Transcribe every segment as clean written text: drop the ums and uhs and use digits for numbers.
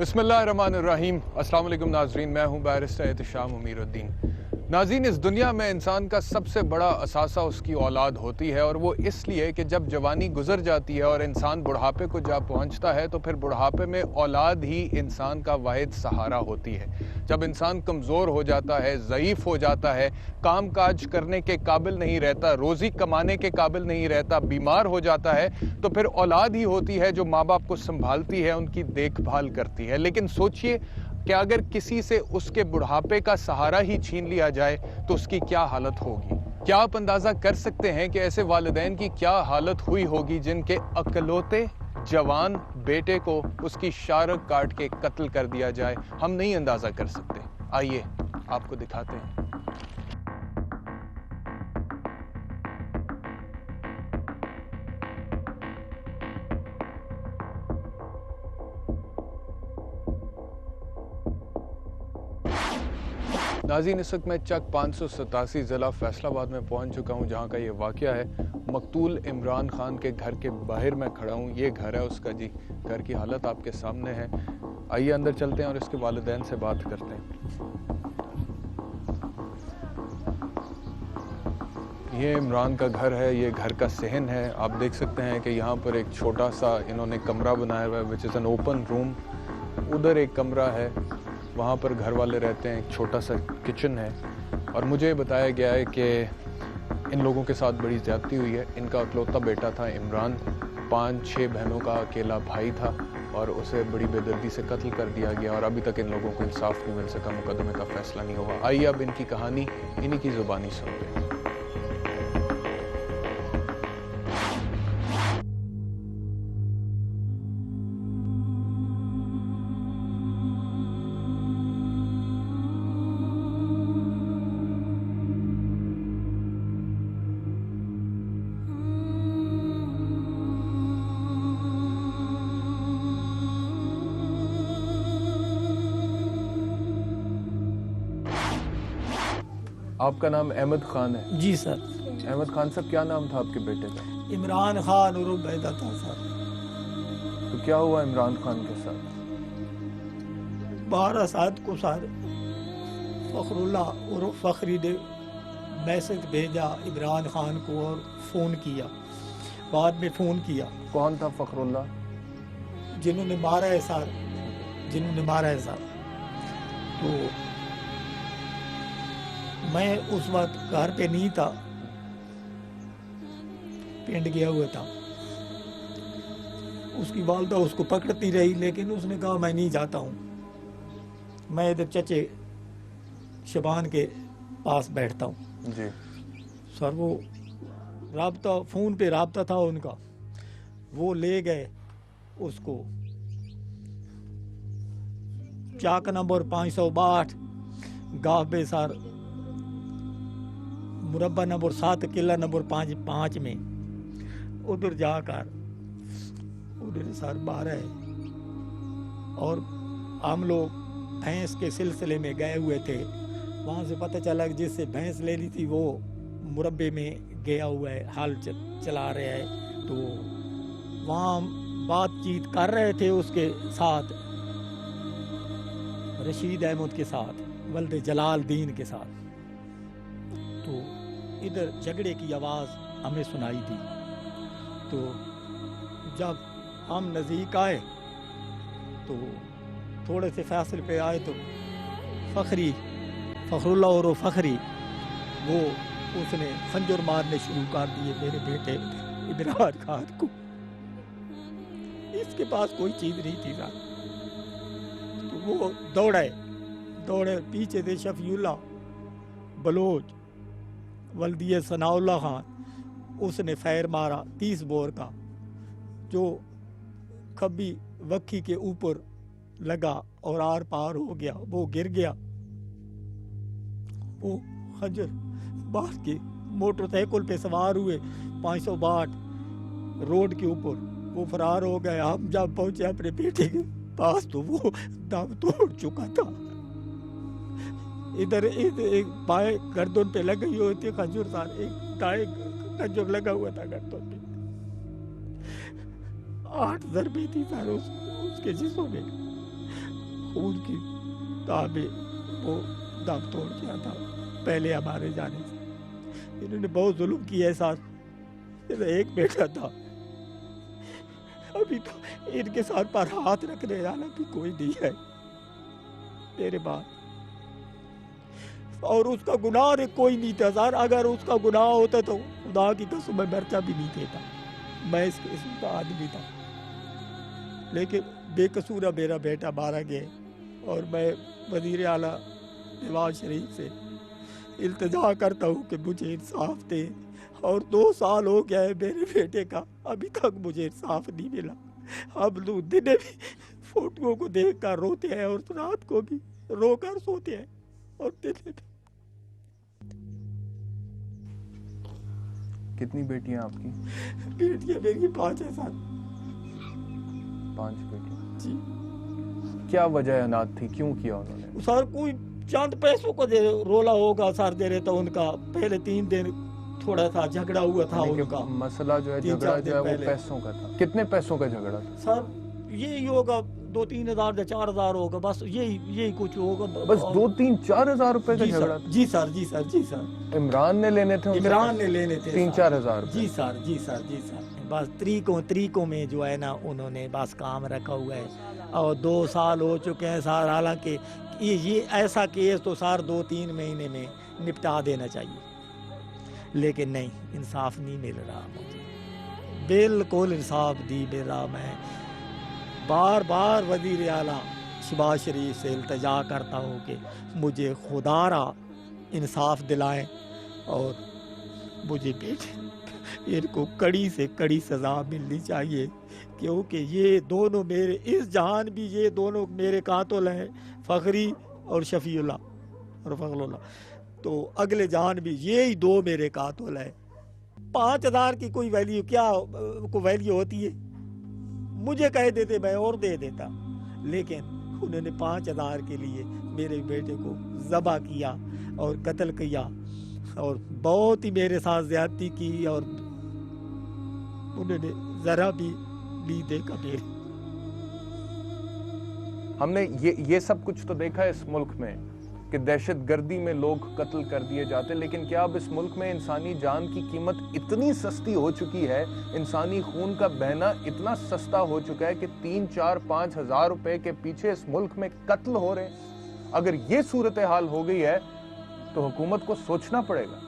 बिस्मिल्लाहिर्रहमानिर्रहीम। अस्सलाम वालेकुम नाज़रीन, मैं हूँ बैरिस्टर एहतिशाम उमीरुद्दीन। नाज़रीन, इस दुनिया में इंसान का सबसे बड़ा असासा उसकी औलाद होती है, और वो इसलिए कि जब जवानी गुजर जाती है और इंसान बुढ़ापे को जा पहुँचता है तो फिर बुढ़ापे में औलाद ही इंसान का वाहिद सहारा होती है। जब इंसान कमज़ोर हो जाता है, ज़ईफ़ हो जाता है, काम काज करने के काबिल नहीं रहता, रोज़ी कमाने के काबिल नहीं रहता, बीमार हो जाता है, तो फिर औलाद ही होती है जो माँ बाप को संभालती है, उनकी देखभाल करती है। लेकिन सोचिए कि अगर किसी से उसके बुढ़ापे का सहारा ही छीन लिया जाए तो उसकी क्या हालत होगी। क्या आप अंदाज़ा कर सकते हैं कि ऐसे वालिदैन की क्या हालत हुई होगी जिनके अकलौते जवान बेटे को उसकी शारक काट के कत्ल कर दिया जाए। हम नहीं अंदाज़ा कर सकते। आइए आपको दिखाते हैं। नाज़रीन, इस वक्त मैं चक 587 ज़िला फैसलाबाद में पहुंच चुका हूं, जहां का ये वाक़या है। मकतूल इमरान खान के घर के बाहर मैं खड़ा हूं। ये घर है उसका जी। घर की हालत आपके सामने है। आइए अंदर चलते हैं और इसके वालिदैन से बात करते हैं। ये इमरान का घर है, ये घर का सहन है। आप देख सकते हैं कि यहाँ पर एक छोटा सा इन्होंने कमरा बनाया हुआ है, which is an open room. उधर एक कमरा है, वहाँ पर घर वाले रहते हैं। एक छोटा सा किचन है, और मुझे बताया गया है कि इन लोगों के साथ बड़ी ज़्यादती हुई है। इनका इकलौता बेटा था इमरान, 5-6 बहनों का अकेला भाई था, और उसे बड़ी बेदर्दी से कत्ल कर दिया गया, और अभी तक इन लोगों को इंसाफ नहीं मिल सका, मुकदमे का फैसला नहीं हुआ। आइए अब इनकी कहानी इन्हीं की ज़ुबानी सुनते हैं। आपका नाम अहमद खान है? जी सर। अहमद खान साहब, क्या नाम था आपके बेटे का? इमरान खान उर्फ बैदा था सर। तो क्या हुआ इमरान खान के साथ? 12 साल को सर फखरुल्ला उर्फ फखरी ने मैसेज भेजा इमरान खान को और फ़ोन किया। बाद में फ़ोन किया। कौन था फखरुल्ला? जिन्होंने मारा है सर, जिन्होंने मारा है सर। तो मैं उस वक्त घर पे नहीं था, पिंड गया हुआ था। उसकी वालदा उसको पकड़ती रही, लेकिन उसने कहा मैं नहीं जाता हूँ। मैं इधर चचे शबान के पास बैठता हूँ जी सर। वो राब्ता फ़ोन पे राब्ता था उनका, वो ले गए उसको चाक नंबर 562 गाहबे सर, मुरब्बा नंबर 7 किला नंबर 5 में। उधर जाकर उधर सर 12 है, और हम लोग भैंस के सिलसिले में गए हुए थे। वहाँ से पता चला कि जिससे भैंस लेनी थी वो मुरब्बे में गया हुआ है, हाल चला रहा है। तो वहाँ बातचीत कर रहे थे उसके साथ, रशीद अहमद के साथ, वल्द जलाल दीन के साथ। तो इधर झगड़े की आवाज़ हमें सुनाई दी। तो जब हम नज़दीक आए तो थोड़े से फासले पे आए तो फखरुल्ला और फखरी वो उसने खंजर मारने शुरू कर दिए मेरे बेटे इमरान खान को। इसके पास कोई चीज़ नहीं थी सर। तो वो दौड़े पीछे से शफीउल्ला बलोच वल्दिय सनाउल्ला खान, उसने फैर मारा 30 बोर का, जो खब्बी वक्की के ऊपर लगा और आर पार हो गया। वो गिर गया। वो खंजर बाहर के मोटरसाइकिल पे सवार हुए 562 रोड के ऊपर, वो फरार हो गए। हम जब पहुंचे अपने बेटे के पास तो वो दम तोड़ चुका था। इधर एक बाएं गर्दन पे लगी हुई थी खजूर सर, एक दाएं खजूर लगा हुआ था गर्दन पे। 8 ज़रबे थी सर उसके जिस्म में। خون کی تابے وہ دم توڑ گیا تھا پہلے ہمارے جانے سے. انہوں نے بہت ظلم کیا ہے ساتھ. میرا ایک بیٹا تھا, ابھی تو ان کے ساتھ پر ہاتھ رکھنے والا بھی کوئی نہیں ہے میرے بعد. اور اس کا گناہ کوئی نہیں تھا سر. اگر اس کا گناہ ہوتا تو خدا کی قسم میں مرچہ بھی نہیں دیتا. میں اس قسم کا آدمی تھا, لیکن بے قصور میرا بیٹا مارا گیا. اور میں وزیر اعلیٰ نواز شریف سے التجا کرتا ہوں کہ مجھے انصاف دے. اور 2 سال ہو گیا ہے میرے بیٹے کا, ابھی تک مجھے انصاف نہیں ملا. ہم لوگ دن بھی فوٹوؤں کو دیکھ کر روتے ہیں اور رات کو بھی رو کر سوتے ہیں. اور دن بھی. کتنی بیٹیاں آپ کی؟ بیٹیاں میری 5 ہیں سر. 5 بیٹیاں جی. کیا وجہ انات تھی, کیوں کیا انہوں نے؟ سر کوئی چند پیسوں کو رولا ہوگا سر دے رہے. تو ان کا پہلے 3 دن تھوڑا سا جھگڑا ہوا تھا ان کا. مسئلہ جو ہے جھگڑا جو ہے وہ پیسوں کا تھا. کتنے پیسوں کا جھگڑا تھا سر؟ یہی ہوگا 2-3 ہزار یا 4 ہزار ہوگا, بس یہی کچھ ہوگا. بس 2-3-4 ہزار روپے کا جھگڑا تھا؟ جی سر, جی سر, جی سر. عمران نے لینے تھے؟ عمران نے لینے تھے 3-4 ہزار. جی سر, جی سر, جی سر. بس طریقوں میں جو ہے نا انہوں نے بس کام رکھا ہوا ہے. اور 2 سال ہو چکے ہیں سر. حالانکہ یہ ایسا کیس تو سر 2-3 مہینے میں نپٹا دینا چاہیے, لیکن نہیں, انصاف نہیں مل رہا مجھے. بالکل انصاف نہیں مل رہا. میں بار بار وزیر اعلیٰ شہباز شریف سے التجا کرتا ہوں کہ مجھے خدا را انصاف دلائیں اور مجھے بیٹے ان کو کڑی سے کڑی سزا ملنی چاہیے. کیونکہ یہ دونوں میرے اس جہان بھی یہ دونوں میرے قاتل ہیں, فخری اور شفیع اللہ اور فضل اللہ. تو اگلے جہان بھی یہی 2 میرے قاتل ہیں. 5,000 کی کوئی ویلیو کیا کو ویلیو ہوتی ہے؟ مجھے کہہ دیتے میں اور دے دیتا, لیکن انہوں نے 5,000 کے لیے میرے بیٹے کو ذبح کیا اور قتل کیا اور بہت ہی میرے ساتھ زیادتی کی. اور انہوں نے ذرا بھی نہیں دیکھا میرے. ہم نے یہ سب کچھ تو دیکھا ہے اس ملک میں کہ دہشت گردی میں لوگ قتل کر دیے جاتے, لیکن کیا اب اس ملک میں انسانی جان کی قیمت اتنی سستی ہو چکی ہے, انسانی خون کا بہنا اتنا سستا ہو چکا ہے کہ 3-4-5 ہزار روپے کے پیچھے اس ملک میں قتل ہو رہے ہیں؟ اگر یہ صورتحال ہو گئی ہے تو حکومت کو سوچنا پڑے گا.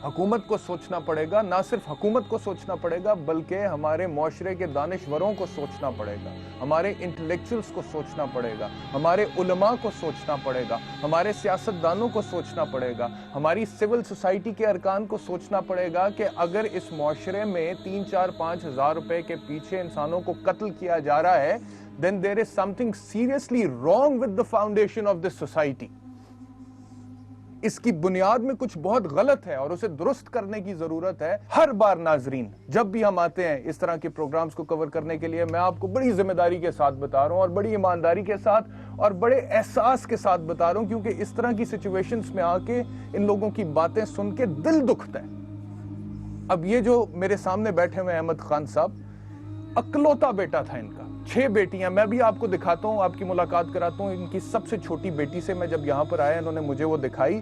حکومت کو سوچنا پڑے گا, نہ صرف حکومت کو سوچنا پڑے گا بلکہ ہمارے معاشرے کے دانشوروں کو سوچنا پڑے گا, ہمارے انٹلیکچوئلز کو سوچنا پڑے گا, ہمارے علماء کو سوچنا پڑے گا, ہمارے سیاستدانوں کو سوچنا پڑے گا, ہماری سول سوسائٹی کے ارکان کو سوچنا پڑے گا کہ اگر اس معاشرے میں 3-4-5 ہزار روپے کے پیچھے انسانوں کو قتل کیا جا رہا ہے, then there is something seriously wrong with the foundation of this society. اس کی بنیاد میں کچھ بہت غلط ہے اور اسے درست کرنے کی ضرورت ہے. ہر بار ناظرین جب بھی ہم آتے ہیں اس طرح کے پروگرامز کو کور کرنے کے لیے, میں آپ کو بڑی ذمہ داری کے ساتھ بتا رہا ہوں اور بڑی ایمانداری کے ساتھ اور بڑے احساس کے ساتھ بتا رہا ہوں, کیونکہ اس طرح کی سچویشنز میں آ کے ان لوگوں کی باتیں سن کے دل دکھتا ہے. اب یہ جو میرے سامنے بیٹھے ہوئے احمد خان صاحب, اکلوتا بیٹا تھا ان کا, 6 بیٹیاں. میں بھی آپ کو دکھاتا ہوں, آپ کی ملاقات کراتا ہوں ان کی سب سے چھوٹی بیٹی سے. میں جب یہاں پر آیا انہوں نے مجھے وہ دکھائی,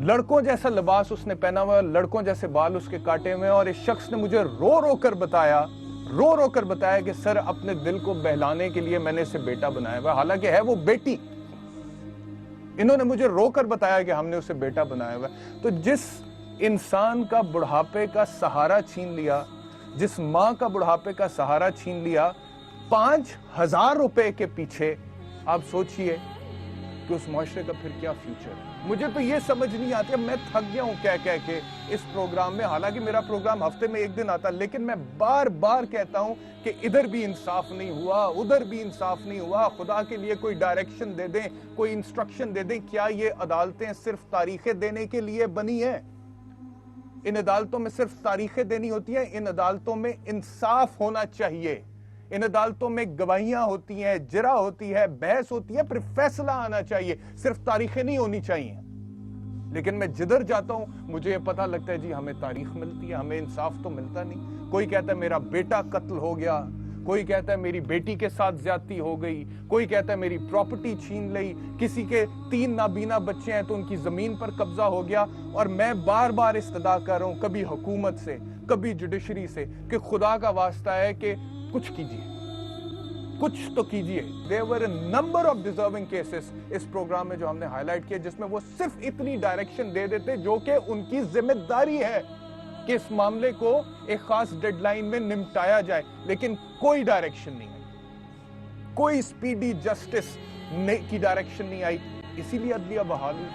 لڑکوں جیسا لباس اس نے پہنا ہوا, لڑکوں جیسے بال اس کے کاٹے ہوئے, اور اس شخص نے مجھے رو رو کر بتایا کہ سر اپنے دل کو بہلانے کے لیے میں نے اسے بیٹا بنایا ہوا, حالانکہ ہے وہ بیٹی. انہوں نے مجھے رو کر بتایا کہ ہم نے اسے بیٹا بنایا ہوا. تو جس انسان کا بڑھاپے کا سہارا چھین لیا, جس ماں کا بڑھاپے کا سہارا چھین لیا 5,000 روپے کے پیچھے, آپ سوچئے کہ اس معاشرے کا پھر کیا فیوچر ہے. مجھے تو یہ سمجھ نہیں آتی, میں تھک گیا ہوں کہہ کے اس پروگرام میں, حالانکہ میرا پروگرام ہفتے میں 1 دن آتا, لیکن میں بار بار کہتا ہوں کہ ادھر بھی انصاف نہیں ہوا, ادھر بھی انصاف نہیں ہوا. خدا کے لیے کوئی ڈائریکشن دے دیں, کوئی انسٹرکشن دے دیں. کیا یہ عدالتیں صرف تاریخیں دینے کے لیے بنی ہیں؟ ان عدالتوں میں صرف تاریخیں دینی ہوتی ہیں؟ ان عدالتوں میں انصاف ہونا چاہیے. ان عدالتوں میں گواہیاں ہوتی ہیں, جرا ہوتی ہے, بحث ہوتی ہے, پھر فیصلہ آنا چاہیے, صرف تاریخیں نہیں ہونی چاہیے. لیکن میں جدھر جاتا ہوں مجھے یہ پتہ لگتا ہے جی ہمیں تاریخ ملتی ہے, ہمیں انصاف تو ملتا نہیں. کوئی کہتا ہے میرا بیٹا قتل ہو گیا, कोई कहता है मेरी बेटी के साथ ज्यादती हो गई, कोई कहता है मेरी प्रॉपर्टी छीन ली, किसी के 3 नाबीना बच्चे हैं तो उनकी जमीन पर कब्जा हो गया। और मैं बार बार इस्तदा कर रहा हूं, कभी हुकूमत से, कभी जुडिशरी से, कि खुदा का वास्ता है कि कुछ कीजिए, कुछ तो कीजिए। There were a number of deserving cases इस प्रोग्राम में जो हमने हाईलाइट किए, जिसमें वो सिर्फ इतनी डायरेक्शन दे देते जो कि उनकी जिम्मेदारी है कि इस मामले को एक खास डेडलाइन में निपटाया जाए, लेकिन कोई डायरेक्शन नहीं आई, कोई स्पीडी जस्टिस की डायरेक्शन नहीं आई। इसीलिए अदलिया बहाली,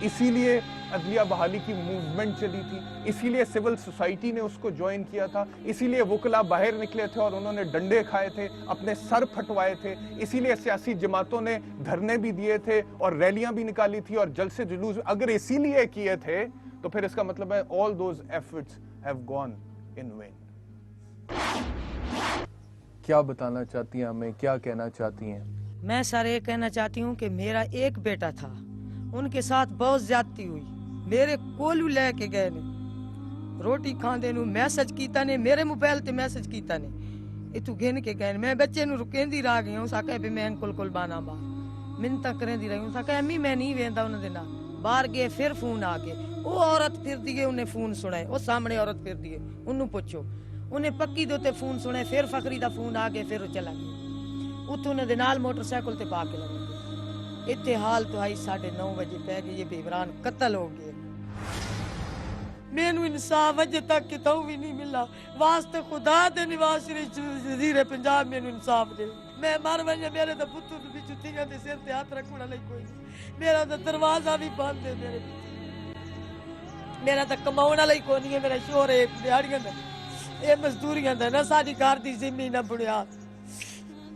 इसीलिए अदलिया बहाली की मूवमेंट चली थी, इसीलिए सिविल सोसाइटी ने उसको ज्वाइन किया था, इसीलिए वकला बाहर निकले थे और उन्होंने डंडे खाए थे, अपने सर फटवाए थे, इसीलिए सियासी जमातों ने धरने भी दिए थे और रैलियां भी निकाली थी और जलसे जुलूस अगर इसीलिए किए थे तो फिर इसका मतलब है all those efforts have gone in when. क्या बताना चाहती हैं हमें, क्या कहना चाहती हैं? मैं सर ये कहना चाहती हूँ कि मेरा एक बेटा था, उनके साथ बहुत ज्यादती हुई, मेरे कोलू लेके गए ने, रोटी खांदे नु मैसेज कीता ने, मेरे मोबाइल ते मैसेज कीता ने, इतू गिन के गए। मैं बच्चे नु रुकेंदी रह गई हूं, साके भी मैं कुल बाना बार मिन्नता करेंदी रही हूं, साके अम्मी मैं नहीं वेंदा उन्हां दे नाल। बाहर गए, फिर फोन आ गए, वो औरत फिर दिए, उन्हें फोन सुनाए, वो सामने औरत फिर दिए, उन्हें पूछो, उन्हें पक्की दे उत्ते फोन सुने, फिर फकरी दा फोन आ गए, फिर वो चला गया। उत्थों उन्हें दे नाल मोटरसाइकिल ते पा के लगे। इतने हाल तो आई 9:30 बजे पै गई, ये बेबरान कत्ल हो गए। मैनू इंसाफ अजे तक कितों भी नहीं मिला, वास्ते खुदा दे निवास वज़ीर पंजाब मैनू इंसाफ दे। मैं मर वजा, मेरे तो पुत्तर भी जुत्तियां दे सिर ते हाथ रखने वाला कोई नहीं, मेरा तो दरवाजा भी बंद है, मेरा तो कमाने वाला ही कोई नहीं है, मेरा शोर है दिहाड़ियां दा, ये मजदूरियां दा ना, साडी घर दी ज़मीन ना बुनियाद,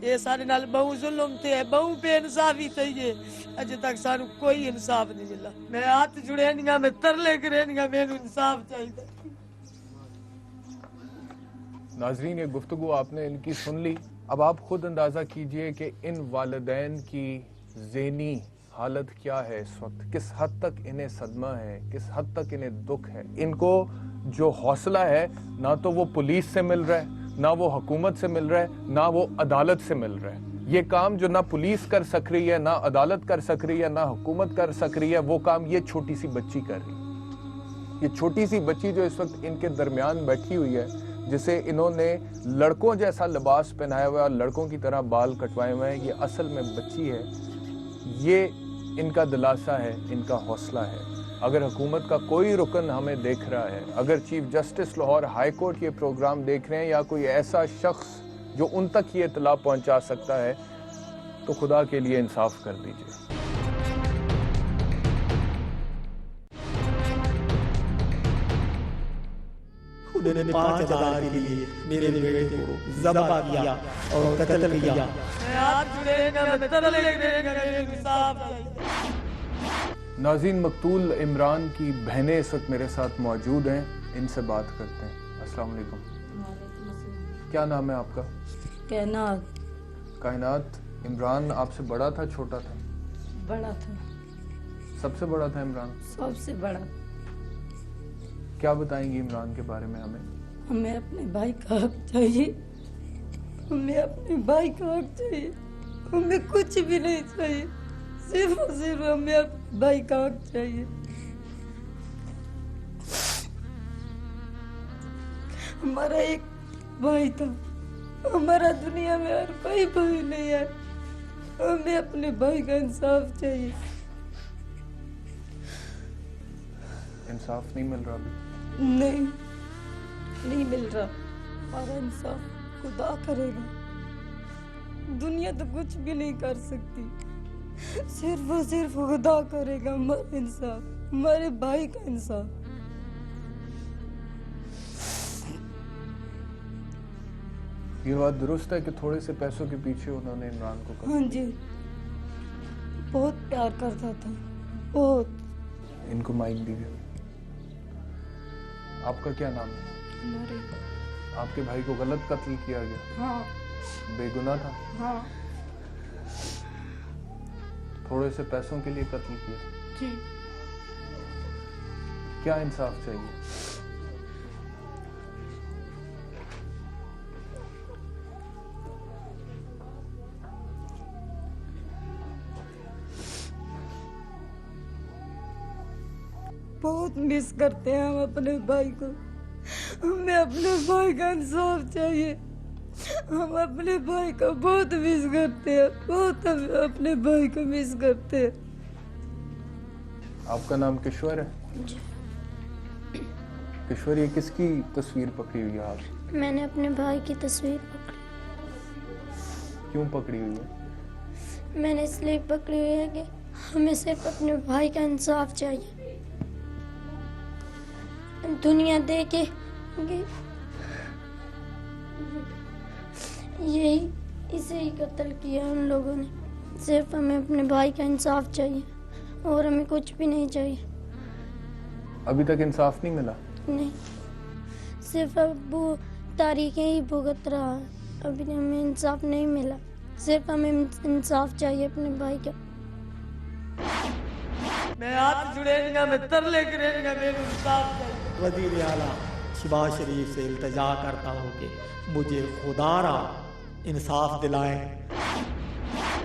ये सारे नाल बहु जुल्म थे, बहु बेइंसाफी थई है, अजे तक सानू कोई इंसाफ नहीं मिला। मैं हाथ जुड़े नहीं, मैं तरले करे नहीं, मैनू इंसाफ चाहिए। नाजरीन, ये गुफ्तगू आपने इनकी सुन ली। अब आप खुद अंदाजा कीजिए कि इन वालिदैन की ज़हनी हालत क्या है इस वक्त, किस हद तक इन्हें सदमा है, किस हद तक इन्हें दुख है। इनको जो हौसला है ना तो वो पुलिस से मिल रहा है, ना वो हुकूमत से मिल रहा है, ना वो अदालत से मिल रहा है। ये काम जो ना पुलिस कर सक रही है, ना अदालत कर सक रही है, ना हुकूमत कर सक रही है, वो काम ये छोटी सी बच्ची कर रही है। ये छोटी सी बच्ची जो इस वक्त इनके दरमियान बैठी हुई है, जिसे इन्होंने लड़कों जैसा लिबास पहनाया हुआ है और लड़कों की तरह बाल कटवाए हुए हैं, ये असल में बच्ची है। ये इनका दिलासा है, इनका हौसला है। अगर हुकूमत का कोई रुकन हमें देख रहा है, अगर chief justice Lahore high court ये प्रोग्राम देख रहे हैं, या कोई ऐसा शख्स जो उन तक ये इत्तला पहुंचा सकता है, तो खुदा के लिए इंसाफ कर दीजिए। 5,000 के लिए मेरे बेटे को ज़बह किया और कत्ल किया। नाज़रीन, मकतूल इमरान की बहनें इस वक्त मेरे साथ मौजूद हैं, इनसे बात करते हैं। अस्सलाम वालेकुम। क्या नाम है आपका? कायनात। कायनात, इमरान आपसे बड़ा था, छोटा था? बड़ा था। सबसे बड़ा था इमरान? सबसे बड़ा। क्या बताएंगी इमरान के बारे में हमें? हमें अपने भाई का हक चाहिए, हमें अपने भाई का हक चाहिए, हमें कुछ भी नहीं चाहिए, सिर्फ और सिर्फ हमें अपने भाई का हक चाहिए। हमारा एक भाई था, हमारा दुनिया में और कोई भाई नहीं है, हमें अपने भाई का इंसाफ चाहिए। इंसाफ नहीं मिल रहा अभी? नहीं मिल रहा। हमारा इंसाफ खुदा करेगा, दुनिया तो कुछ भी नहीं कर सकती, सिर्फ और सिर्फ खुदा करेगा हमारा इंसाफ, हमारे भाई का इंसाफ। ये बात दुरुस्त है कि थोड़े से पैसों के पीछे उन्होंने इमरान को कहा? हाँ जी, बहुत प्यार करता था, बहुत। इनको माइक दीजिए। आपका क्या नाम है? हमारे। आपके भाई को गलत कत्ल किया गया? हाँ। बेगुनाह था? हाँ थोड़े से पैसों के लिए कत्ल किया? जी। क्या इंसाफ चाहिए? बहुत मिस करते हैं हम अपने भाई को। हमें अपने भाई का इंसाफ चाहिए। हम अपने भाई को बहुत मिस करते हैं, बहुत हम अपने भाई को मिस करते हैं। आपका नाम किशोर है? किशोर, ये किसकी तस्वीर पकड़ी हुई है आप? मैंने अपने भाई की तस्वीर पकड़ी। क्यों पकड़ी हुई है? मैंने इसलिए पकड़ी हुई है कि हमें सिर्फ अपने भाई का इंसाफ चाहिए। दुनिया देखे कि यही इसे ही कत्ल किया उन लोगों ने। सिर्फ हमें अपने भाई का इंसाफ चाहिए और हमें कुछ भी नहीं चाहिए। अभी तक इंसाफ नहीं मिला? नहीं, सिर्फ अब वो तारीखें ही भुगत रहा है। अभी हमें इंसाफ नहीं मिला। सिर्फ हमें इंसाफ चाहिए अपने भाई का। मैं हाथ जुड़ेगा, मैं तरले करेगा, मेरे इंसाफ चाहिए। वज़ीर आला शहबाज शरीफ से इल्तजा करता हूँ कि मुझे खुदारा इंसाफ दिलाएं।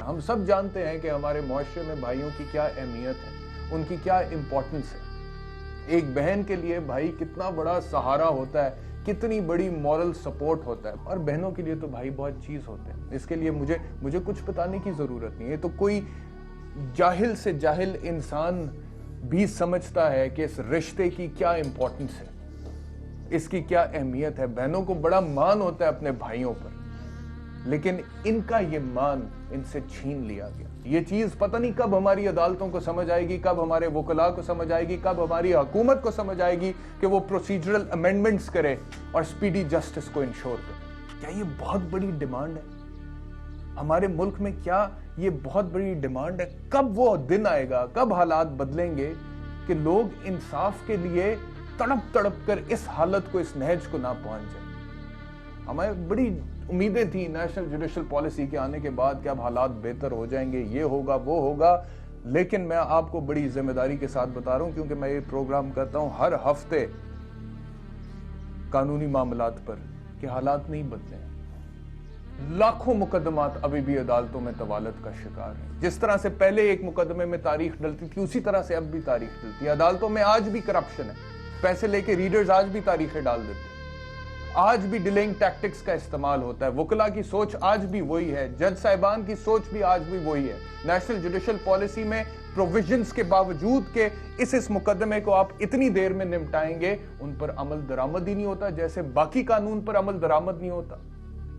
हम सब जानते हैं कि हमारे मुआशरे में भाइयों की क्या अहमियत है, उनकी क्या इम्पोर्टेंस है। एक बहन के लिए भाई कितना बड़ा सहारा होता है, कितनी बड़ी मॉरल सपोर्ट होता है, और बहनों के लिए तो भाई बहुत चीज होते हैं। इसके लिए मुझे कुछ बताने की जरूरत नहीं है। तो कोई जाहिल से जाहिल इंसान भी समझता है कि इस रिश्ते की क्या इंपॉर्टेंस है, इसकी क्या अहमियत है। बहनों को बड़ा मान होता है अपने भाइयों पर, लेकिन इनका ये मान इनसे छीन लिया गया। ये चीज पता नहीं कब हमारी अदालतों को समझ आएगी, कब हमारे वकला को समझ आएगी, कब हमारी हुकूमत को समझ आएगी कि वो प्रोसीजरल अमेंडमेंट्स करे और स्पीडी जस्टिस को इंश्योर करे। क्या ये बहुत बड़ी डिमांड है हमारे मुल्क में? क्या ये बहुत बड़ी डिमांड है? कब वो दिन आएगा, कब हालात बदलेंगे कि लोग इंसाफ के लिए तड़प तड़प कर इस हालत को, इस नहज को ना पहुंच जाए? हमें बड़ी उम्मीदें थी नेशनल जुडिशल पॉलिसी के आने के बाद कि अब हालात बेहतर हो जाएंगे, ये होगा वो होगा। लेकिन मैं आपको बड़ी जिम्मेदारी के साथ बता रहा हूं, क्योंकि मैं ये प्रोग्राम करता हूं हर हफ्ते कानूनी मामलात पर, कि हालात नहीं बदले। लाखों मुकदमात अभी भी अदालतों में तवालत का शिकार है। जिस तरह से पहले एक मुकदमे में तारीख डलती थी, उसी तरह से अब भी तारीख डलती है। अदालतों में आज भी करप्शन है, पैसे लेके रीडर्स आज भी तारीखें डाल देते हैं, आज भी डिलेइंग टैक्टिक्स का इस्तेमाल होता है। वकला की सोच आज भी वही है, जज साहिबान की सोच भी आज भी वही है। नेशनल जुडिशल पॉलिसी में प्रोविजंस के बावजूद के इस मुकदमे को आप इतनी देर में निपटाएंगे, उन पर अमल दरामद ही नहीं होता, जैसे बाकी कानून पर अमल दरामद नहीं होता।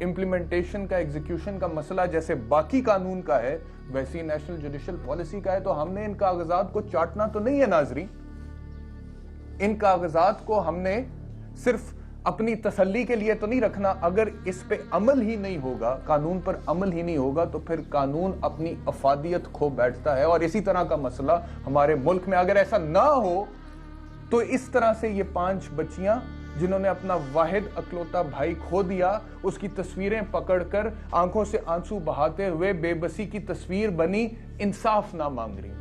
इंप्लीमेंटेशन का, एग्जीक्यूशन का मसला जैसे बाकी कानून का है, वैसे ही नेशनल जुडिशल पॉलिसी का है। तो हमने इन कागजात को चाटना तो नहीं है नाजरीन, इन कागजात को हमने सिर्फ अपनी तसल्ली के लिए तो नहीं रखना। अगर इस पे अमल ही नहीं होगा, कानून पर अमल ही नहीं होगा, तो फिर कानून अपनी अफादियत खो बैठता है। और इसी तरह का मसला हमारे मुल्क में अगर ऐसा ना हो, तो इस तरह से ये 5 बच्चियां जिन्होंने अपना वाहिद अकलौता भाई खो दिया, उसकी तस्वीरें पकड़कर आंखों से आंसू बहाते हुए बेबसी की तस्वीर बनी, इंसाफ ना मांग रही।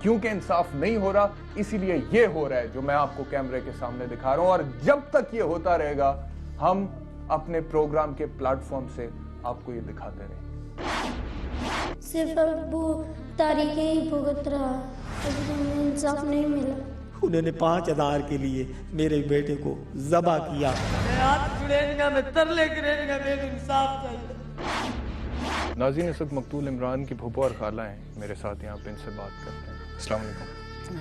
क्योंकि इंसाफ नहीं हो रहा, इसीलिए ये हो रहा है जो मैं आपको कैमरे के सामने दिखा रहा हूं। और जब तक ये होता रहेगा, हम अपने प्रोग्राम के प्लेटफॉर्म से आपको ये दिखाते रहेंगे। सिर्फ अब वो तारीखें ही भुगत रहा है। अभी हमें इंसाफ नहीं मिला। उन्होंने 5000 के लिए मेरे बेटे को ज़बह किया। मैं हाथ जुड़ेगा, मैं तरले करेगा, मेरे इंसाफ चाहिए। नाज़रीन, इस वक्त मकतूल इमरान की फूफा और खाला हैं मेरे साथ, यहाँ पे इनसे बात करते हैं। अस्सलाम वालेकुम।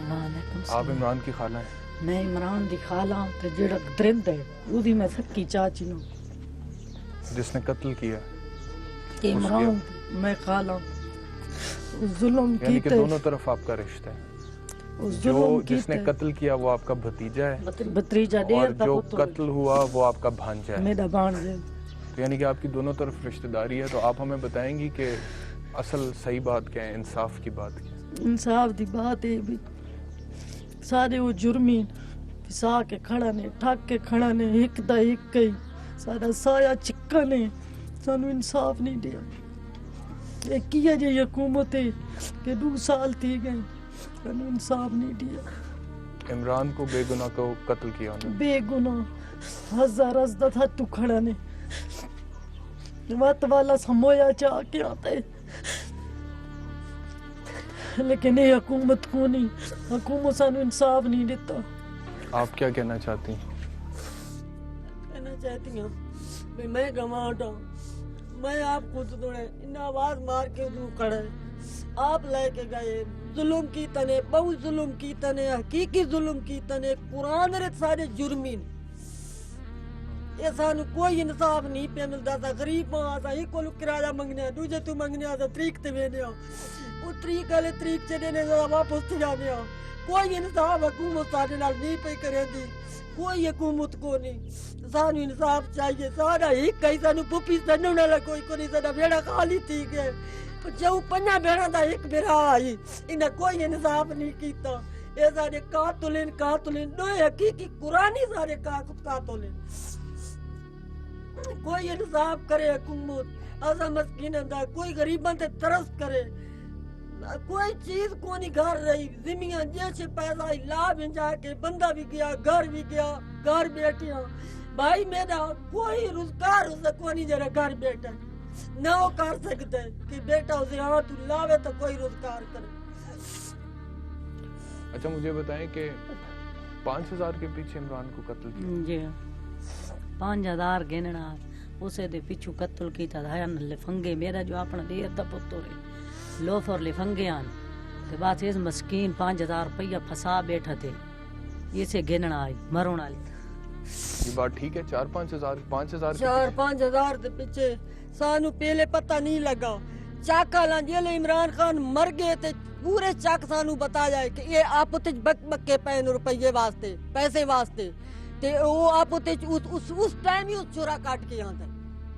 वालेकुम आप इमरान की खाला हैं? मैं इमरान दी खाला ते जेड़ा दरिंद है उदी मैं सक्की चाची नु जिसने कत्ल किया। इमरान मैं खाला जुल्म यानी कि कीते दोनों तरफ आपका रिश्ता है। जो जिसने कत्ल किया वो आपका भतीजा है, भतीजा और डेर दा जो पुत्र कत्ल हुआ वो आपका भांजा है। मेरा भांजा। तो यानी कि आपकी दोनों तरफ रिश्तेदारी है। तो आप हमें बताएंगी कि असल सही बात क्या है, इंसाफ की बात क्या है? इंसाफ दी बात है भी सारे वो जुर्मी फिसा के खड़ा ने, ठग के खड़ा ने, एक दा एक कई सारा साया चिक्का ने, सानू इंसाफ नहीं दिया। एक किया जे हुकूमत है कि 2 साल थी गए, सानू इंसाफ नहीं दिया। इमरान को बेगुनाह को कत्ल किया उन्होंने। बेगुनाह हजार अजदा था तू खड़ा ने मत वाला समोया चाह के आते लेकिन ये हुकूमत को नहीं, हुकूमत सानू इंसाफ नहीं देता। आप क्या कहना चाहती हैं? कहना चाहती हूँ भाई मैं गवाटा, मैं आप खुद तोड़े इन आवाज मार के तू खड़े, आप लेके गए जुल्म की तने, बहुत जुल्म की तने, हकीकी जुल्म की तने, कुरान रे सारे जुर्मीन, ये सानू कोई इंसाफ नहीं पे मिलता था। गरीब आसा ही को किराया मंगने, दूजे तू मंगने आसा तरीक ते वेने वो तरीक वाले तरीक च देने दा वापस ते जाने कोई इंसाफ हुकूमत साडे नाल नहीं पे करेंदी, कोई हुकूमत को नहीं। सानू इंसाफ चाहिए, सारा एक कई सानू पुपी सनण वाला कोई को नहीं, साडा बेड़ा खाली थी गए। जो पन्ना बेड़ा दा एक बेड़ा आई, इन्हें कोई इंसाफ नहीं कीता। ये सारे कातुलिन दो हकीकी कुरानी सारे कातुलिन, कोई इंसाफ करे हुकूमत। असा मस्कीन दा कोई गरीबां ते तरस करे, कोई चीज को नहीं घर रही। जिमियां जैसे पैसा लाभ जाके बंदा भी गया, घर भी गया, घर बैठे भाई मेरा कोई रोजगार उसे को नहीं जरा घर बैठा ना वो कर सकते कि बेटा उसे हाँ तू लावे तो कोई रोजगार करे। अच्छा मुझे बताएं कि 5000 के पीछे इमरान को कत्ल किया? जी 5000 गिनना उसे दे पिछू कत्ल कीता था नल्ले फंगे, मेरा जो अपना देर दा पुत्तर है लोफर ले फंगे आन ते बात इस मस्कीन 5000 रुपया फसा बैठा थे, इसे गिनना आई मरोण वाली। ये बात ठीक है? 4-5 हजार 4-5 हजार के पीछे सानू पहले पता नहीं लगा। चाका ला जेले इमरान खान मर गए थे पूरे चक सानू बता जाए कि ये आप बक के रुपये वास्ते पैसे वास्ते ते वो आप उस टाइम ही उस छोरा काट के आंदा,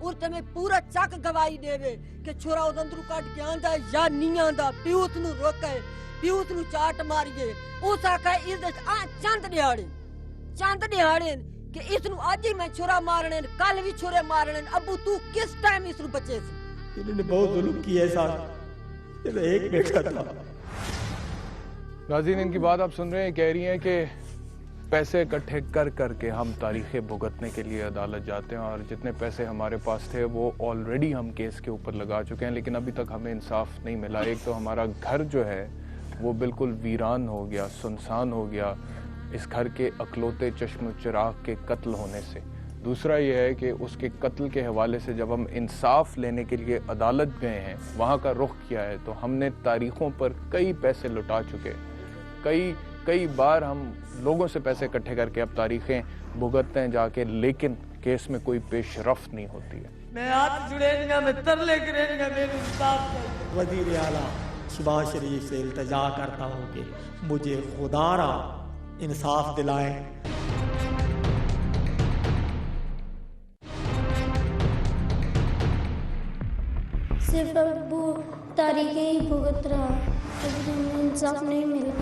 उस टाइम पूरा चक गवाही देवे कि छोरा उस अंदरू काट के आंदा या नहीं आंदा। प्यूत नु रोके, प्यूत नु चाट मारिए, उस आखा इस चंद दिहाड़े कि इसनु आज ही मैं छोरा मारने, कल भी छोरे मारने। अबू तू किस टाइम इसनु बचे सी? इन्होंने बहुत जुल्म किया है साथ, एक बेटा था। नाज़रीन इनकी बात आप सुन रहे हैं, कह रही हैं कि पैसे इकट्ठे कर करके हम तारीखें भुगतने के लिए अदालत जाते हैं और जितने पैसे हमारे पास थे वो ऑलरेडी हम केस के ऊपर लगा चुके हैं, लेकिन अभी तक हमें इंसाफ नहीं मिला। एक तो हमारा घर जो है वो बिल्कुल वीरान हो गया, सुनसान हो गया इस घर के अकलौते चश्म चिराग के कत्ल होने से। दूसरा ये है कि उसके कत्ल के हवाले से जब हम इंसाफ लेने के लिए अदालत गए हैं, वहाँ का रुख किया है, तो हमने तारीखों पर कई पैसे लुटा चुके, कई बार हम लोगों से पैसे इकट्ठे करके अब तारीखें भुगतते हैं जाके, लेकिन केस में कोई पेशरफ्त नहीं होती है। मैं हाथ जुड़ेगा, मैं तरले करेगा, मेरे इंसाफ। वज़ीर आला शहबाज शरीफ से इल्तिजा करता हूँ कि मुझे खुदारा इंसाफ दिलाएं। सिर्फ अब वो तारीखें ही भुगत रहा, अभी हमें इंसाफ नहीं मिला।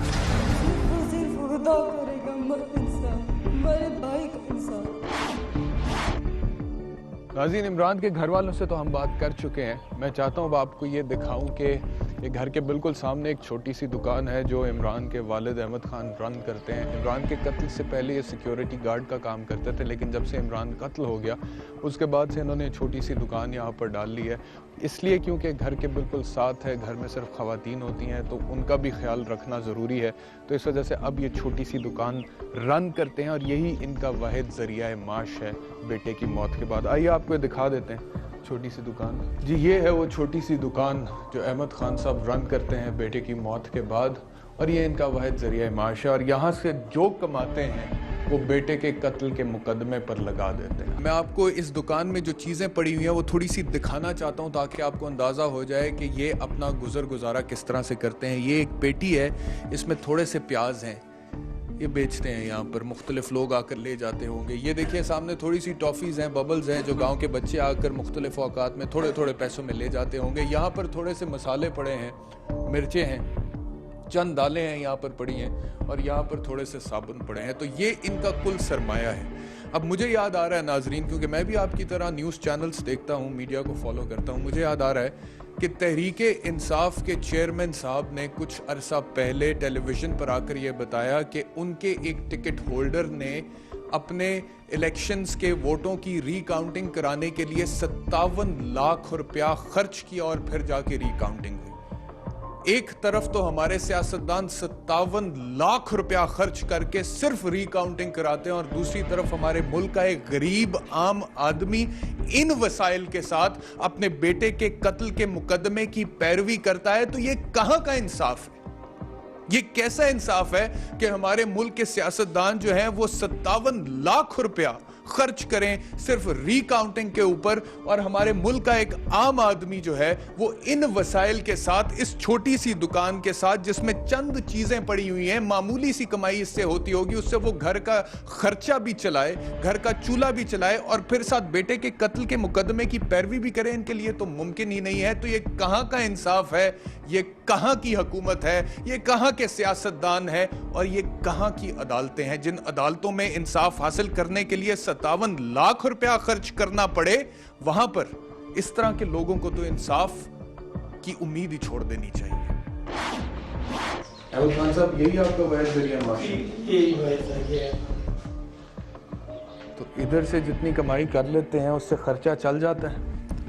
सिर्फ खुदा करेगा मेरा इंसाफ, मेरे भाई का इंसाफ। नाज़रीन इमरान के घर वालों से तो हम बात कर चुके हैं। मैं चाहता हूँ अब आपको ये दिखाऊं कि ये घर के बिल्कुल सामने एक छोटी सी दुकान है जो इमरान के वालिद अहमद खान रन करते हैं। इमरान के कत्ल से पहले ये सिक्योरिटी गार्ड का काम करते थे, लेकिन जब से इमरान कत्ल हो गया उसके बाद से इन्होंने छोटी सी दुकान यहाँ पर डाल ली है, इसलिए क्योंकि घर के बिल्कुल साथ है, घर में सिर्फ ख़वातीन होती हैं तो उनका भी ख्याल रखना ज़रूरी है। तो इस वजह से अब ये छोटी सी दुकान रन करते हैं और यही इनका वाहिद ज़रिया माश है बेटे की मौत के बाद। आइए आपको दिखा देते हैं छोटी सी दुकान। जी ये है वो छोटी सी दुकान जो अहमद खान साहब रन करते हैं बेटे की मौत के बाद, और ये इनका वाहिद ज़रिया माश है, और यहाँ से जो कमाते हैं वो बेटे के कत्ल के मुकदमे पर लगा देते हैं। मैं आपको इस दुकान में जो चीज़ें पड़ी हुई हैं वो थोड़ी सी दिखाना चाहता हूँ ताकि आपको अंदाज़ा हो जाए कि ये अपना गुजारा किस तरह से करते हैं। ये एक पेटी है, इसमें थोड़े से प्याज हैं, ये बेचते हैं यहाँ पर, मुख्तलिफ लोग आकर ले जाते होंगे। ये देखिए सामने थोड़ी सी टॉफ़ीज़ हैं, बबल्स हैं, जो गांव के बच्चे आकर मुख्तलिफ औकात में थोड़े थोड़े पैसों में ले जाते होंगे। यहाँ पर थोड़े से मसाले पड़े हैं, मिर्चें हैं, चंद दालें हैं यहाँ पर पड़ी हैं, और यहाँ पर थोड़े से साबुन पड़े हैं। तो ये इनका कुल सरमाया है। अब मुझे याद आ रहा है नाजरीन, क्योंकि मैं भी आपकी तरह न्यूज़ चैनल्स देखता हूँ, मीडिया को फॉलो करता हूँ, मुझे याद आ रहा है कि तहरीके इंसाफ के चेयरमैन साहब ने कुछ अरसा पहले टेलीविज़न पर आकर ये बताया कि उनके एक टिकट होल्डर ने अपने इलेक्शंस के वोटों की रीकाउंटिंग कराने के लिए 57 लाख रुपया खर्च किया और फिर जाके रीकाउंटिंग हुई। एक तरफ तो हमारे सियासतदान 57 लाख रुपया खर्च करके सिर्फ रिकाउंटिंग कराते हैं और दूसरी तरफ हमारे मुल्क का एक गरीब आम आदमी इन वसाइल के साथ अपने बेटे के कत्ल के मुकदमे की पैरवी करता है। तो ये कहां का इंसाफ है? ये कैसा इंसाफ है कि हमारे मुल्क के सियासतदान जो हैं वो 57 लाख रुपया खर्च करें सिर्फ रिकाउंटिंग के ऊपर, और हमारे मुल्क का एक आम आदमी जो है वो इन वसाइल के साथ, इस छोटी सी दुकान के साथ जिसमें चंद चीजें पड़ी हुई हैं, मामूली सी कमाई इससे होती होगी, उससे वो घर का खर्चा भी चलाए, घर का चूल्हा भी चलाए और फिर साथ बेटे के कत्ल के मुकदमे की पैरवी भी करे, इनके लिए तो मुमकिन ही नहीं है। तो ये कहां का इंसाफ है? ये कहां की हुकूमत है? ये कहां के सियासतदान है? और ये कहां की अदालतें हैं जिन अदालतों में इंसाफ हासिल करने के लिए 57 लाख रुपया खर्च करना पड़े? वहां पर इस तरह के लोगों को तो इंसाफ की उम्मीद ही छोड़ देनी चाहिए। अहमद खान साहब, यही आपका वह जरिया माशी? यही वजह है। तो इधर से जितनी कमाई कर लेते हैं उससे खर्चा चल जाता है,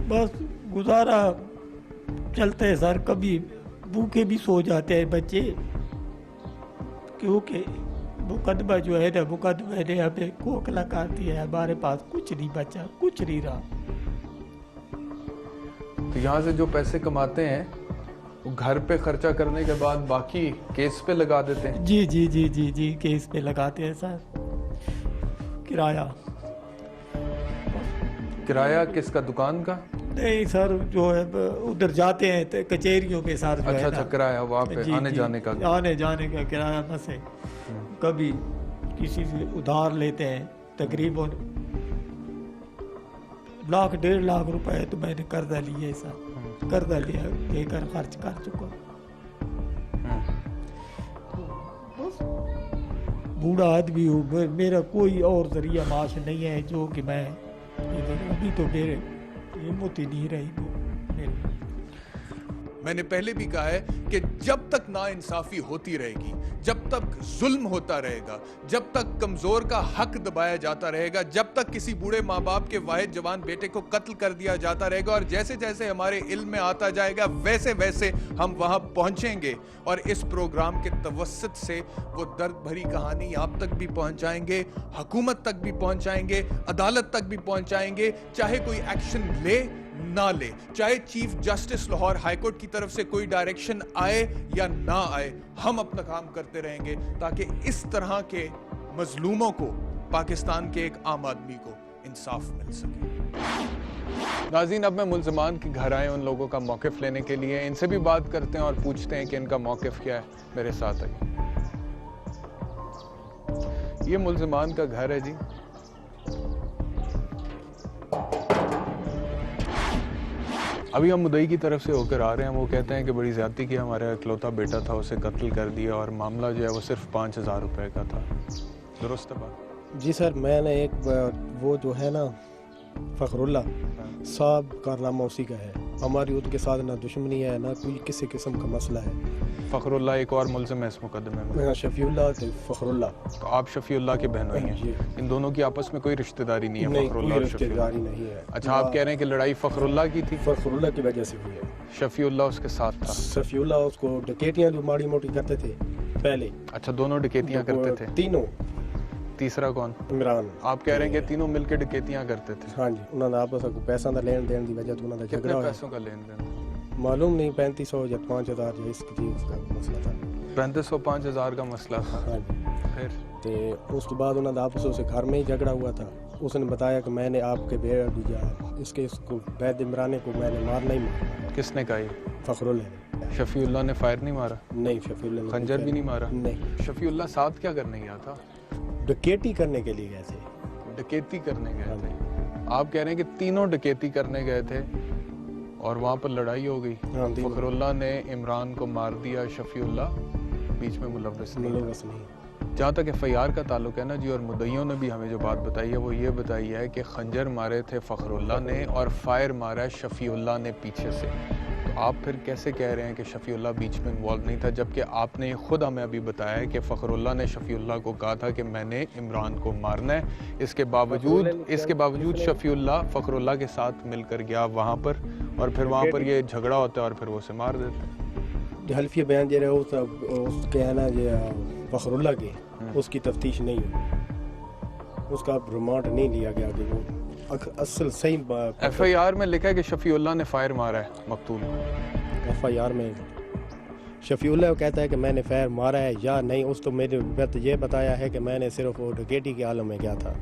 बस गुजारा चलते हैं सर। कभी भूखे भी सो जाते हैं बच्चे, क्योंकि मुकदमा जो है ना, मुकदमे ने हमें खोखला कर दिया है। हमारे पास कुछ नहीं बचा, कुछ नहीं रहा। तो यहाँ से जो पैसे कमाते हैं वो घर पे खर्चा करने के बाद बाकी केस पे लगा देते हैं। जी जी जी जी जी केस पे लगाते हैं सर। किराया किराया किसका? दुकान का? नहीं सर, जो है उधर जाते हैं तो कचहरियों के साथ जो है अच्छा ना। अच्छा, किराया वहाँ पे जी, आने जी, जाने का? आने जाने का किराया बस है। कभी किसी से उधार लेते हैं, तकरीबन 1 1.5 लाख रुपए तो मैंने कर्जा लिया है सर। कर्जा लिया, लेकर खर्च कर चुका। बस बूढ़ा आदमी हूँ, मेरा कोई और जरिया माश नहीं है जो कि मैं इधर, अभी तो मेरे हिम्मत ही नहीं रही मेरी। मैंने पहले भी कहा है कि जब तक नाइंसाफी होती रहेगी, जब तक जुल्म होता रहेगा, जब तक कमजोर का हक दबाया जाता रहेगा, जब तक किसी बूढ़े माँ बाप के वाहिद जवान बेटे को कत्ल कर दिया जाता रहेगा, और जैसे जैसे हमारे इल्म में आता जाएगा वैसे वैसे हम वहां पहुंचेंगे और इस प्रोग्राम के तवस्सुत से वो दर्द भरी कहानी आप तक भी पहुंचाएंगे, हुकूमत तक भी पहुंचाएंगे, अदालत तक भी पहुंचाएंगे। चाहे कोई एक्शन ले ना ले, चाहे chief justice Lahore high court की तरफ से कोई डायरेक्शन आए या ना आए, हम अपना काम करते रहेंगे ताकि इस तरह के मजलूमों को, पाकिस्तान के एक आम आदमी को इंसाफ मिल सके। नाज़रीन, अब मैं मुल्ज़िमान के घर आए उन लोगों का मौक़िफ़ लेने के लिए, इनसे भी बात करते हैं और पूछते हैं कि इनका मौक़िफ़ क्या है। मेरे साथ आइए। ये मुल्ज़िमान का घर है जी। अभी हम मुदई की तरफ से होकर आ रहे हैं। वो कहते हैं कि बड़ी ज़्यादती की, हमारा इकलौता बेटा था, उसे कत्ल कर दिया और मामला जो है वो सिर्फ 5000 रुपए का था। दुरुस्त है बात? जी सर, मैंने एक वो जो है ना फ़खरुल्ला साहब, कारनामा उसी का है। हमारी उनके साथ ना दुश्मनी है ना कोई किसी किस्म का मसला है। फ़खरुल्ला एक और मुल्ज़िम है इस मुकदमे में? शफीउल्लाह थे फ़खरुल्ला। तो आप शफीउल्लाह के बहनोई हैं? इन दोनों की आपस में कोई रिश्तेदारी नहीं है? नहीं, फ़खरुल्लाह कोई और शफीउल्लाह रिश्तेदारी नहीं है। अच्छा, आप कह रहे हैं कि लड़ाई फ़खरुल्लाह की थी? फ़खरुल्लाह की वजह से हुई है। शफीउल्लाह उसके साथ था? शफीउल्लाह उसको डकैतियाँ जो माड़ी मोटी करते थे पहले। अच्छा, दोनों डकैतियाँ करते थे? तीनों। तीसरा कौन? इमरान। आप कह रहे हैं कि तीनों मिलकर डकैतियाँ करते थे? हाँ जी, उन्होंने आपस में पैसा का लेन देन की वजह तो उन्होंने कितने झगड़ा पैसों का लेन देन? मालूम नहीं, 3500 या 5000 या इसकी चीज़ उसका मसला था। 3500 5000 का मसला था। हाँ जी। फिर तो उस बाद उन्होंने आपस से घर में ही झगड़ा हुआ था। उसने बताया कि मैंने आपके इसको बैद इमरान को मैंने मारना ही मारा। किसने कहा? फ़खरुल्लाह ने। शफीउल्लाह ने फायर नहीं मारा? नहीं, शफीउल्लाह ने खंजर भी नहीं मारा? नहीं। शफीउल्लाह साथ क्या करने गया था? डकैती करने के लिए गए थे। डकैती करने गए थे? आप कह रहे हैं कि तीनों डकैती करने गए थे और वहाँ पर लड़ाई हो गई। फ़खरुल्लाह ने इमरान को मार दिया, शफीउल्लाह बीच में मुलव्वस नहीं। जहाँ तक FIR का ताल्लुक है ना जी, और मुद्दइयों ने भी हमें जो बात बताई है वो ये बताई है कि खंजर मारे थे फ़खरुल्लाह ने और फायर मारा शफीउल्लाह ने पीछे से। तो आप फिर कैसे कह रहे हैं कि शफीउल्लाह बीच में इन्वॉल्व नहीं था, जबकि आपने खुद हमें अभी बताया है कि फ़खरुल्लाह ने शफीउल्लाह को कहा था कि मैंने इमरान को मारना है। इसके बावजूद शफीउल्लाह फ़खरुल्लाह के साथ मिलकर गया वहाँ पर और फिर वहाँ पर ये झगड़ा होता है और फिर वो उसे मार देते हैं। جو حلفیہ بیان دے رہے ہو اس کے ہے نا یہ فخراللہ کے اس کی تفتیش نہیں ہوئی، اس کا ریمانڈ نہیں لیا گیا کہ وہ اصل صحیح ایف آئی آر میں لکھا ہے کہ شفیع اللہ نے فائر مارا ہے مقتول کو. ایف آئی آر میں شفیع اللہ کہتا ہے کہ میں نے فائر مارا ہے یا نہیں. اس تو میرے یہ بتایا ہے کہ میں نے صرف وہ ڈکیٹی کے عالم میں کیا تھا،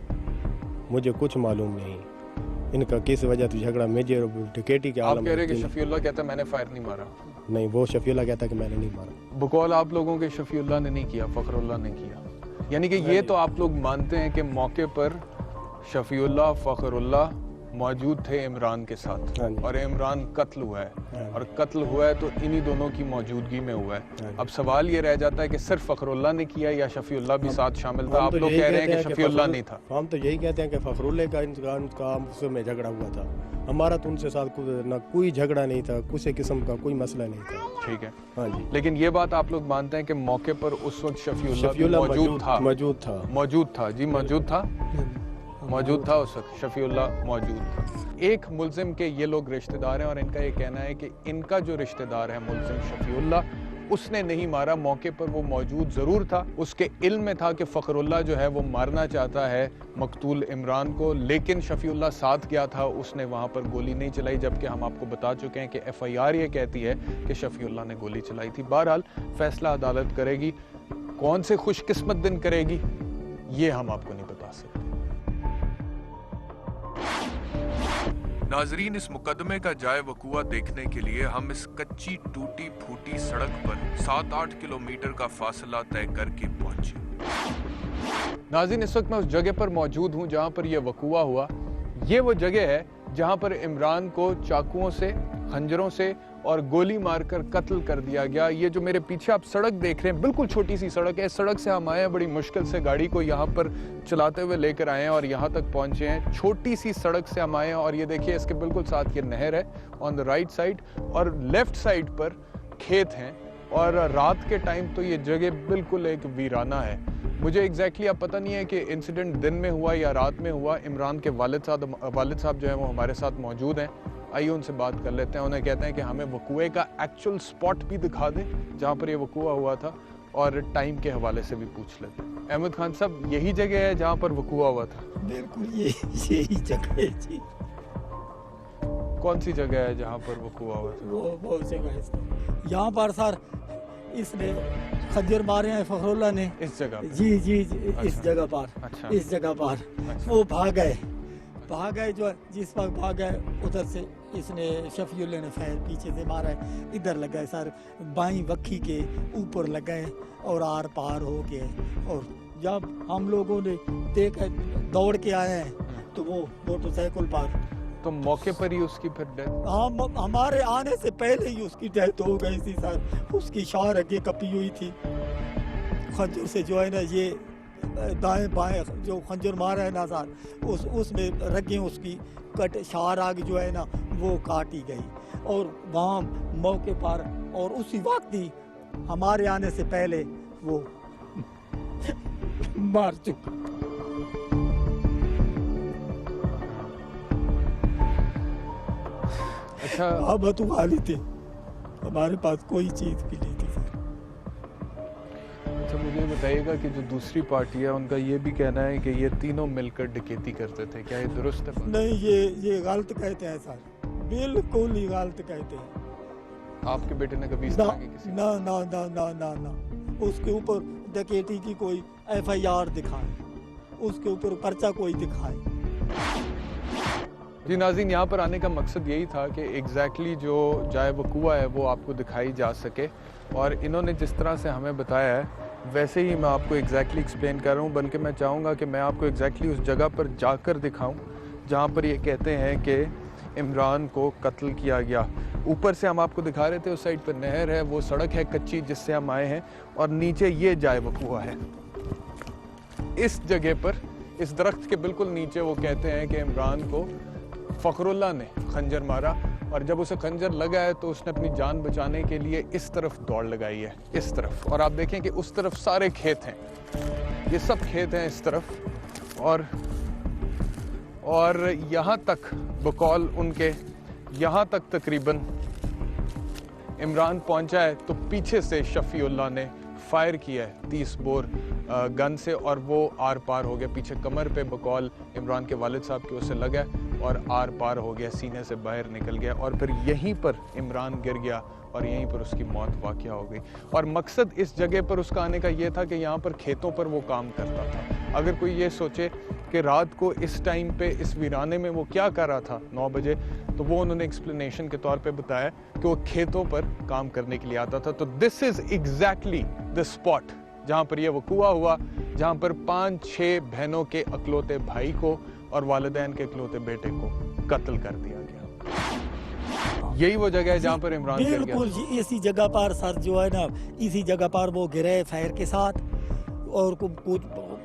مجھے کچھ معلوم نہیں ان کا کس وجہ سے جھگڑا مجھے ڈکیٹی کے آپ عالم کہہ رہے میں. کہ شفیع اللہ کہتا ہے میں نے فائر نہیں مارا. نہیں، وہ شفیع اللہ کہتا ہے کہ میں نے نہیں مارا. بقول آپ لوگوں کے شفیع اللہ نے نہیں کیا، فخر اللہ نے کیا. یعنی کہ یہ تو آپ لوگ مانتے ہیں کہ موقع پر شفیع اللہ فخر اللہ موجود تھے عمران کے ساتھ، اور عمران قتل ہوا ہے، اور قتل ہوا ہے تو انہی دونوں کی موجودگی میں ہوا ہے. اب سوال یہ رہ جاتا ہے کہ صرف فخر اللہ نے کیا یا شفیع اللہ بھی ساتھ شامل تھا؟ آپ لوگ کہہ رہے ہیں کہ شفیع اللہ نہیں تھا. ہم تو یہی کہتے ہیں کہ فخر اللہ کا آپس میں جھگڑا ہوا تھا، ہمارا تو ان سے ساتھ نہ کوئی جھگڑا نہیں تھا، کسی قسم کا کوئی مسئلہ نہیں تھا. ٹھیک ہے. ہاں جی. لیکن یہ بات آپ لوگ مانتے ہیں کہ موقع پر اس وقت شفیع اللہ موجود تھا؟ موجود تھا جی، موجود تھا اس وقت شفیع اللہ موجود تھا. ایک ملزم کے یہ لوگ رشتہ دار ہیں، اور ان کا یہ کہنا ہے کہ ان کا جو رشتہ دار ہے ملزم شفیع اللہ، اس نے نہیں مارا. موقع پر وہ موجود ضرور تھا، اس کے علم میں تھا کہ فخر اللہ جو ہے وہ مارنا چاہتا ہے مقتول عمران کو، لیکن شفیع اللہ ساتھ گیا تھا، اس نے وہاں پر گولی نہیں چلائی. جبکہ ہم آپ کو بتا چکے ہیں کہ ایف آئی آر یہ کہتی ہے کہ شفیع اللہ نے گولی چلائی تھی. بہرحال فیصلہ عدالت کرے گی، کون سے خوش قسمت دن کرے گی یہ ہم آپ کو نہیں بتا سکتے. ناظرین، اس مقدمے کا جائے وقوع دیکھنے کے لیے ہم اس کچی ٹوٹی پھوٹی سڑک پر 7-8 کلومیٹر کا فاصلہ طے کر کے پہنچے. ناظرین، اس وقت میں اس جگہ پر موجود ہوں جہاں پر یہ وقوع ہوا. یہ وہ جگہ ہے جہاں پر عمران کو چاقوؤں سے، خنجروں سے اور گولی مار کر قتل کر دیا گیا. یہ جو میرے پیچھے آپ سڑک دیکھ رہے ہیں بالکل چھوٹی سی سڑک ہے. اس سڑک سے ہم آئے ہیں، بڑی مشکل سے گاڑی کو یہاں پر چلاتے ہوئے لے کر آئے ہیں اور یہاں تک پہنچے ہیں. چھوٹی سی سڑک سے ہم آئے ہیں اور یہ دیکھیے اس کے بالکل ساتھ یہ نہر ہے آن دا رائٹ سائڈ، اور لیفٹ سائڈ پر کھیت ہیں. اور رات کے ٹائم تو یہ جگہ بالکل ایک ویرانہ ہے. مجھے ایگزیکٹلی اب پتہ نہیں ہے کہ انسیڈنٹ دن میں ہوا یا رات میں ہوا. عمران کے والد صاحب جو ہیں وہ ہمارے ساتھ موجود ہیں. آئیے ان سے بات کر لیتے ہیں. انہیں کہتے ہیں کہ ہمیں وقوعے کا ایکچوئل سپاٹ بھی دکھا دیں جہاں پر یہ وقوع ہوا تھا، اور ٹائم کے حوالے سے بھی پوچھ لیتے ہیں. احمد خان صاحب، یہی جگہ ہے جہاں پر وقوع ہوا تھا؟ بالکل یہی جگہ ہے جی. کون سی جگہ ہے جہاں پر وقوع ہوا تھا؟ وہ جگہ ہے یہاں پر سر، اس نے خنجر مارے ہیں فخر اللہ نے اس جگہ پر. جی اس جگہ پر. اچھا. اس جگہ پر وہ بھاگ گئے جو جس وقت بھاگ گئے ادھر سے اس نے شفیع اللہ نے فائر پیچھے سے مارا ہے. ادھر لگا ہے سر، بائیں وکھی کے اوپر لگا ہے اور آر پار ہو کے. اور جب ہم لوگوں نے دیکھا دوڑ کے آئے ہیں تو وہ موٹر سائیکل پر، تو موقع پر ہی اس کی پھر ڈیتھ؟ ہمارے آنے سے پہلے ہی اس کی ڈیتھ ہو گئی تھی سر. اس کی شار آگے کپی ہوئی تھی خنجر سے، جو ہے نا یہ دائیں بائیں جو خنجر مارا ہے نا سر، اس میں رگیں اس کی شار آگ جو ہے نا وہ کاٹی گئی. اور وہاں موقع پر اور اسی وقت ہی ہمارے آنے سے پہلے وہ مار چکا. اچھا، اب تو خالی تھے، ہمارے پاس کوئی چیز بھی نہیں تھی سر. اچھا، مجھے بتائیے گا کہ جو دوسری پارٹی ہے ان کا یہ بھی کہنا ہے کہ یہ تینوں مل کر ڈکیتی کرتے تھے، کیا یہ درست ہے؟ نہیں، یہ غلط کہتے ہیں سر، بالکل ہی غلط کہتے ہیں. آپ کے بیٹے نے کبھی اس طرح کی کسی نہ اس کے اوپر ڈکیتی کی کوئی ایف آئی آر دکھائے، اس کے اوپر پرچہ کوئی دکھائے. جی ناظرین، یہاں پر آنے کا مقصد یہی تھا کہ ایگزیکٹلی جو جائے وقوع ہے وہ آپ کو دکھائی جا سکے. اور انہوں نے جس طرح سے ہمیں بتایا ہے ویسے ہی میں آپ کو ایگزیکٹلی ایکسپلین کر رہا ہوں، بلکہ میں چاہوں گا کہ میں آپ کو ایگزیکٹلی اس جگہ پر جا کر دکھاؤں جہاں پر یہ کہتے ہیں کہ عمران کو قتل کیا گیا. اوپر سے ہم آپ کو دکھا رہے تھے، اس سائڈ پر نہر ہے، وہ سڑک ہے کچی جس سے ہم آئے ہیں، اور نیچے یہ جائے وقوع ہے. اس جگہ پر اس درخت کے بالکل نیچے وہ کہتے ہیں کہ عمران کو فخر اللہ نے خنجر مارا، اور جب اسے خنجر لگا ہے تو اس نے اپنی جان بچانے کے لیے اس طرف دوڑ لگائی ہے، اس طرف. اور آپ دیکھیں کہ اس طرف سارے کھیت ہیں، یہ سب کھیت ہیں اس طرف. اور یہاں تک بقول ان کے، یہاں تک تقریباً इमरान पहुंचा है तो पीछे से शफीउल्लाह ने फायर किया है 30 बोर गन से और वो आर पार हो गया, पीछे कमर पे बकौल इमरान के वालिद साहब के उसे लगा और आर पार हो गया, सीने से बाहर निकल गया और फिर यहीं पर इमरान गिर गया और यहीं पर उसकी मौत वाक़या हो गई। और मकसद इस जगह पर उसका आने का ये था कि यहाँ पर खेतों पर वो काम करता था। अगर कोई ये सोचे कि रात को इस टाइम पे इस वीराने में वो क्या कर रहा था 9 बजे, तो वो उन्होंने एक्सप्लेनेशन के तौर पे बताया कि वो खेतों पर काम करने के लिए आता था। तो this is exactly the spot जहाँ पर ये वक़ूआ हुआ, जहाँ पर 5-6 बहनों के अकलौते भाई को और वालिदैन के इकलौते बेटे को कत्ल कर दिया गया। यही वो जगह है जहाँ पर इमरान गिर गया। बिल्कुल जी, इसी जगह पर सर जो है ना, इसी जगह पर वो गिरे फायर के साथ और कुछ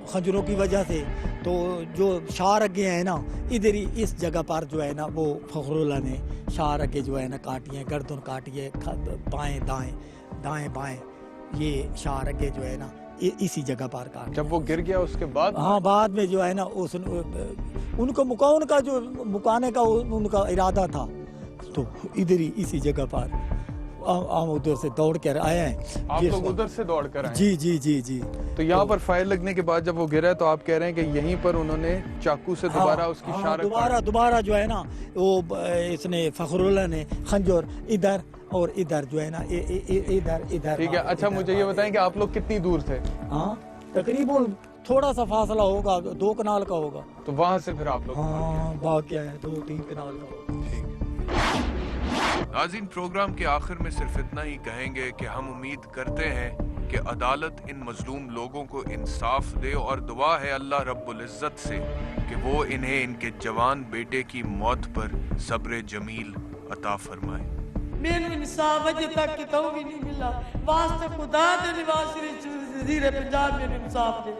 खंजरों की वजह से। तो जो शार अगे है ना, इधर ही इस जगह पर जो है ना वो फखरुल्लाह ने शार अगे जो है ना काटी है, गर्दन काटी है, बाएं दाएं दाएं बाएं, ये शार अगे जो है ना इसी जगह पर काट। जब वो गिर गया उसके बाद, हाँ, बाद में जो है ना उनको मुकाने का उनका इरादा था, तो इधर ही इसी जगह पर हम उधर से दौड़ कर आए हैं। आप लोग उधर से दौड़ कर आए? जी जी जी जी। तो यहाँ पर फायर लगने के बाद जब वो गिरा है तो आप कह रहे हैं कि यहीं पर उन्होंने चाकू से दोबारा उसकी शारक दोबारा जो है ना वो इसने फखरुल्लाह ने खंजर इधर और इधर जो है ना इधर। ठीक है, अच्छा मुझे ये बताएं कि आप लोग कितनी दूर थे? हाँ, तकरीबन थोड़ा सा फासला होगा, 2 कनाल का होगा। तो वहां से फिर आप लोग? हाँ, वाक़या है 2-3 कनाल का होगा। नाज़रीन, प्रोग्राम के आखिर में सिर्फ इतना ही कहेंगे कि हम उम्मीद करते हैं कि अदालत इन मजलूम लोगों को इंसाफ दे और दुआ है अल्लाह रब्बुल इज़्ज़त से कि वो इन्हें इनके जवान बेटे की मौत पर सब्र जमील अता फरमाए। मैंने इंसाफ अजे तक कितों भी नहीं मिला, वास्ते खुदा दे निवासी ज़ीरे पंजाब में इंसाफ दे।